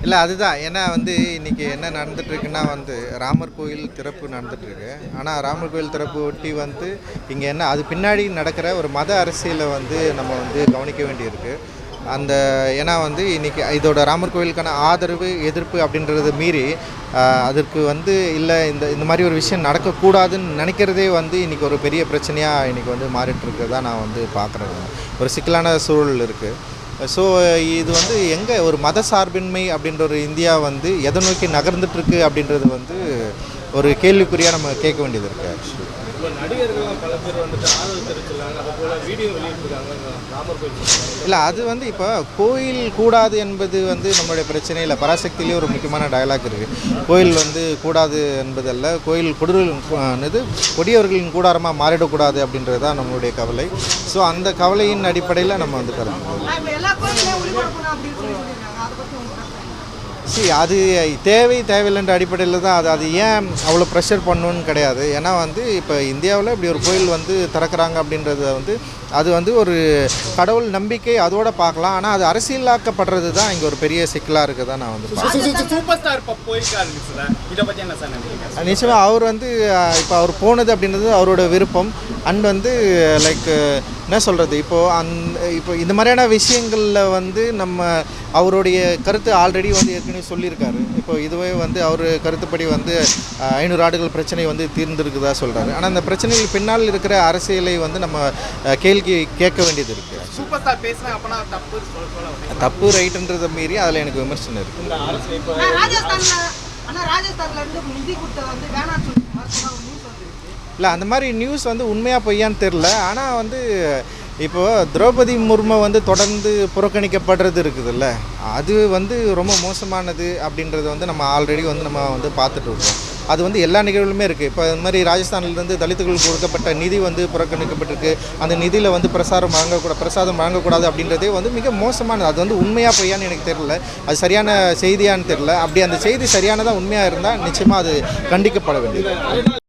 இல்லை அதுதான் ஏன்னா இன்றைக்கி என்ன நடந்துகிட்ருக்குன்னா ராமர் கோயில் திறப்பு நடந்துகிட்ருக்கு. ஆனால் ராமர் கோயில் திறப்பு ஒட்டி இங்கே என்ன அது பின்னாடி நடக்கிற ஒரு மத அரசியலை நம்ம கவனிக்க வேண்டியிருக்கு. அந்த ஏன்னா இன்றைக்கி இதோட ராமர் கோயிலுக்கான ஆதரவு எதிர்ப்பு அப்படின்றத மீறி அதற்கு இல்லை இந்த மாதிரி ஒரு விஷயம் நடக்கக்கூடாதுன்னு நினைக்கிறதே இன்றைக்கி ஒரு பெரிய பிரச்சனையாக இன்றைக்கி மாறிட்டுருக்கிறதா நான் பார்க்குறேன். ஒரு சிக்கலான சூழல் இருக்குது. ஸோ இது எங்கே ஒரு மத சார்பின்மை அப்படின்ற ஒரு இந்தியா எதை நோக்கி நகர்ந்துட்டுருக்கு அப்படின்றது ஒரு கேள்விக்குறியாக நம்ம கேட்க வேண்டியது இருக்குது. ஆக்சுவலி நடிகர்கள் பல பேர் ஆதரவு தெரிவிச்சிருக்காங்க. அது போல வீடியோ வெளியிட்டிருக்காங்க ராமர் கோயில். இல்லை அது இப்போ கோயில் கூடாது என்பது நம்மளுடைய பிரச்சனை இல்லை. பராசக்தியிலே ஒரு முக்கியமான டயலாக் இருக்குது. கோயில் கூடாது என்பதல்ல, கோயில் கொடியவர்களின் கூடாரமாக மாறிடக்கூடாது அப்படின்றது தான் நம்மளுடைய கவலை. ஸோ அந்த கவலையின் அடிப்படையில் நம்ம அது தேவையில்லைன்ற அடிப்படையில் தான் அது ஏன் அவ்வளோ ப்ரெஷர் பண்ணணுன்னு கிடையாது. ஏன்னா இப்போ இந்தியாவில் இப்படி ஒரு கோயில் திறக்கிறாங்க அப்படின்றது அது ஒரு கடவுள் நம்பிக்கை அதோட பார்க்கலாம். ஆனால் அது அரசியலாக்கப்படுறது தான் இங்கே ஒரு பெரிய சிக்கலாக இருக்குதான் நான் நிச்சயமாக அவர் இப்போ அவர் போனது அப்படின்றது அவரோட விருப்பம். அண்ட் லைக் என்ன சொல்கிறது, இப்போ இந்த மாதிரியான விஷயங்களில் நம்ம அவருடைய கருத்து ஆல்ரெடி ஏற்கனவே சொல்லியிருக்காரு. இப்போ இதுவே அவர் கருத்துப்படி 500 ஆண்டுகள் பிரச்சனை தீர்ந்திருக்குதா சொல்கிறாரு. ஆனால் அந்த பிரச்சனைகள் பின்னால் இருக்கிற அரசியலை நம்ம கேள்வி கேட்க வேண்டியது இருக்குது. தப்பு ரைட்டுன்றதை மீறி அதில் எனக்கு விமர்சனம் இருக்குது. இல்லை அந்த மாதிரி நியூஸ் உண்மையாக பொய்யான்னு தெரில. ஆனால் இப்போது திரௌபதி முர்மு தொடர்ந்து புறக்கணிக்கப்படுறது இருக்குதுல்ல, அது ரொம்ப மோசமானது அப்படின்றது நம்ம ஆல்ரெடி நம்ம பார்த்துட்டு இருக்கோம். அது எல்லா நிகழ்வுகளுமே இருக்குது. இப்போ இந்த மாதிரி ராஜஸ்தான்லேருந்து தலித்துகளுக்கு கொடுக்கப்பட்ட நிதி புறக்கணிக்கப்பட்டிருக்கு. அந்த நிதியில் பிரசாதம் வழங்கக்கூடாது அப்படின்றதே மிக மோசமானது. அது உண்மையாக பொய்யான்னு எனக்கு தெரியல. அது சரியான செய்தியான்னு தெரில. அப்படி அந்த செய்தி சரியானதாக உண்மையாக இருந்தால் நிச்சயமாக அது கண்டிக்கப்பட வேண்டியது.